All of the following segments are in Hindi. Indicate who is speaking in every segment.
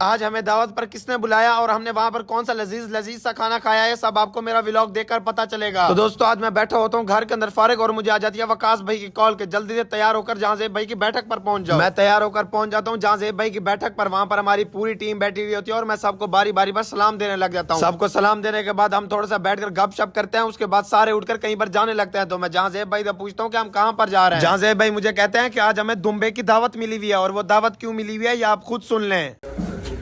Speaker 1: आज हमें दावत पर किसने बुलाया और हमने वहाँ पर कौन सा लजीज लजीज सा खाना खाया है, सब आपको मेरा व्लॉग देखकर पता चलेगा। तो दोस्तों आज मैं बैठा होता हूँ घर के अंदर फारिग और मुझे आ जाती है वकास भाई की कॉल के जल्दी से तैयार होकर जहांजेब भाई की बैठक पर पहुंच जाओ। मैं तैयार होकर पहुंच जाता हूँ जहांजेब भाई की बैठक पर। वहाँ पर हमारी पूरी टीम बैठी हुई होती है और मैं सबको बारी बारी पर सलाम देने लग जाता हूँ। सबको सलाम देने के बाद हम थोड़ा सा बैठकर गपशप करते हैं। उसके बाद सारे उठकर कहीं पर जाने लगते हैं। तो मैं जहांजेब भाई से पूछता हूँ कि हम कहाँ पर जा रहे हैं। जहांजेब भाई मुझे कहते हैं कि आज हमें दुबई की दावत मिली हुई है और वो दावत क्यों मिली हुई है ये आप खुद सुन लें।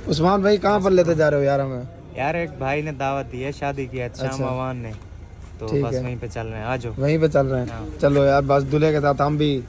Speaker 1: उस्मान भाई कहाँ पर लेते जा रहे हो यार हमें?
Speaker 2: यार एक भाई ने दावत दी है शादी की, अच्छा मवान ने, तो बस वहीं पे चल रहे हैं। आज
Speaker 1: वहीं पे चल रहे हैं। चलो यार बस दूल्हे के साथ हम भी।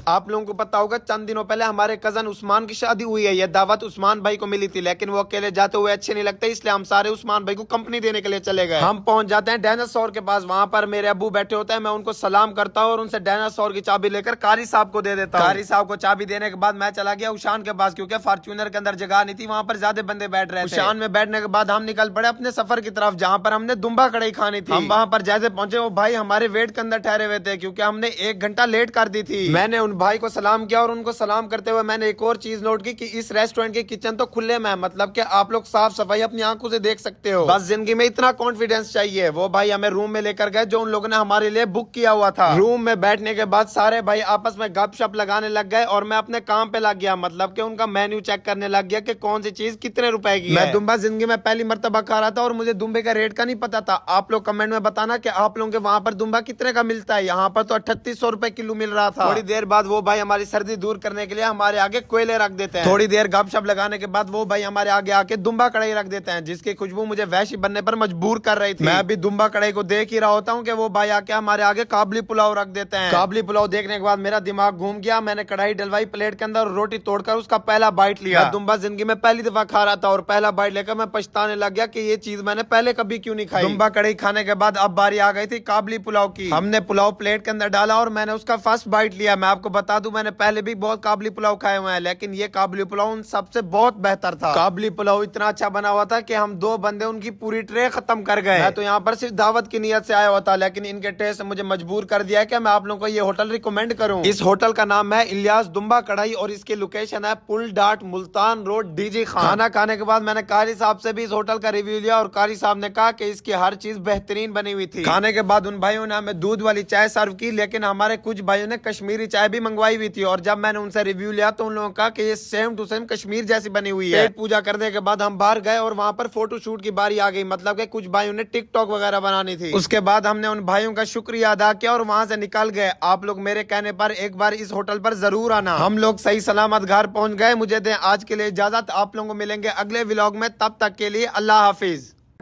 Speaker 1: आप लोगों को पता होगा चंद दिनों पहले हमारे कजन उस्मान की शादी हुई है। ये दावत उस्मान भाई को मिली थी लेकिन वो अकेले जाते हुए अच्छे नहीं लगते, इसलिए हम सारे उस्मान भाई को कंपनी देने के लिए चले गए। हम पहुंच जाते हैं डायनासोर के पास। वहां पर मेरे अब्बू बैठे होते हैं। मैं उनको सलाम करता हूँ और उनसे डायनासोर की चाबी लेकर कारी साहब को दे देता हूँ। कारी साहब को चाबी देने के बाद मैं चला गया उशान के पास क्योंकि फॉर्च्यूनर के अंदर जगह नहीं थी, वहां पर ज्यादा बंदे बैठ रहे थे। उशान में बैठने के बाद हम निकल पड़े अपने सफर की तरफ जहाँ पर हमने दुम्बा कढ़ाई खानी थी। हम वहाँ पर जैसे पहुंचे वो भाई हमारे वेट के अंदर ठहरे हुए थे क्योंकि हमने 1 घंटा लेट कर दी थी। मैंने उन भाई को सलाम किया और उनको सलाम करते हुए मैंने एक और चीज नोट की कि इस रेस्टोरेंट के किचन तो खुले में है, मतलब कि आप लोग साफ सफाई अपनी आंखों से देख सकते हो। बस जिंदगी में इतना कॉन्फिडेंस चाहिए। वो भाई हमें रूम में लेकर गए जो उन लोगों ने हमारे लिए बुक किया हुआ था। रूम में बैठने के बाद सारे भाई आपस में गपशप लगाने लग गए और मैं अपने काम पे लग गया, मतलब कि उनका मेन्यू चेक करने लग गया कि कौन सी चीज कितने रुपए की है। मैं दुम्बा जिंदगी में पहली मर्तबा खा रहा था और मुझे दुम्बे का रेट का नहीं पता था। आप लोग कमेंट में बताना कि आप लोगों के वहाँ पर दुम्बा कितने का मिलता है। यहाँ पर तो 3800 रुपए किलो मिल रहा था। थोड़ी देर बाद वो भाई हमारी सर्दी दूर करने के लिए हमारे आगे कोयले रख देते हैं। थोड़ी देर गपशप लगाने के बाद वो भाई हमारे आगे आके दुम्बा कढ़ाई रख देते हैं जिसकी खुशबू मुझे वैशी बनने पर मजबूर कर रही थी। मैं अभी दुम्बा कढ़ाई को देख ही रहा होता हूँ कि वो भाई आके हमारे आगे काबली पुलाव रख देते हैं। काबली पुलाव देखने के बाद मेरा दिमाग घूम गया। मैंने कढ़ाई डलवाई प्लेट के अंदर और रोटी तोड़कर उसका पहला बाइट लिया। दुम्बा जिंदगी में पहली दफा खा रहा था और पहला बाइट लेकर मैं पछताने लग गया कि ये चीज मैंने पहले कभी क्यों नहीं खाई। दुम्बा कढ़ाई खाने के बाद अब बारी आ गई थी काबली पुलाव की। हमने पुलाव प्लेट के अंदर डाला और मैंने उसका फर्स्ट बाइट लिया। मैं आपको बता दूं मैंने पहले भी बहुत काबली पुलाव खाए हुए हैं लेकिन ये काबली पुलाव उन सबसे बहुत बेहतर था। काबली पुलाव इतना अच्छा बना हुआ था कि हम 2 बंदे उनकी पूरी ट्रे खत्म कर गए। मैं तो यहाँ पर सिर्फ दावत की नियत से आया हुआ था लेकिन इनके टेस्ट मुझे मजबूर कर दिया है कि मैं आप लोगों को ये होटल रिकमेंड करूँ। इस होटल का नाम है इलियास दुम्बा कढ़ाई और इसकी लोकेशन है पुल डाट मुल्तान रोड डीजी खान। खाना खाने के बाद मैंने कारी साहब से भी इस होटल का रिव्यू लिया और कारी साहब ने कहा कि इसकी हर चीज बेहतरीन बनी हुई थी। खाने के बाद उन भाइयों ने हमें दूध वाली चाय सर्व की लेकिन हमारे कुछ भाइयों ने कश्मीरी चाय भी मंगवाई हुई थी और जब मैंने उनसे रिव्यू लिया तो उन लोगों का कि ये सेम टू सेम कश्मीर जैसी बनी हुई है। पेट पूजा करने के बाद हम बाहर गए और वहाँ पर फोटो शूट की बारी आ गई, मतलब कि कुछ भाइयों ने टिकटॉक वगैरह बनानी थी। उसके बाद हमने उन भाइयों का शुक्रिया अदा किया और वहाँ से निकल गए। आप लोग मेरे कहने पर एक बार इस होटल पर जरूर आना। हम लोग सही सलामत घर पहुँच गए। मुझे दें आज के लिए इजाजत। आप लोगों को मिलेंगे अगले व्लॉग में, तब तक के लिए अल्लाह हाफिज।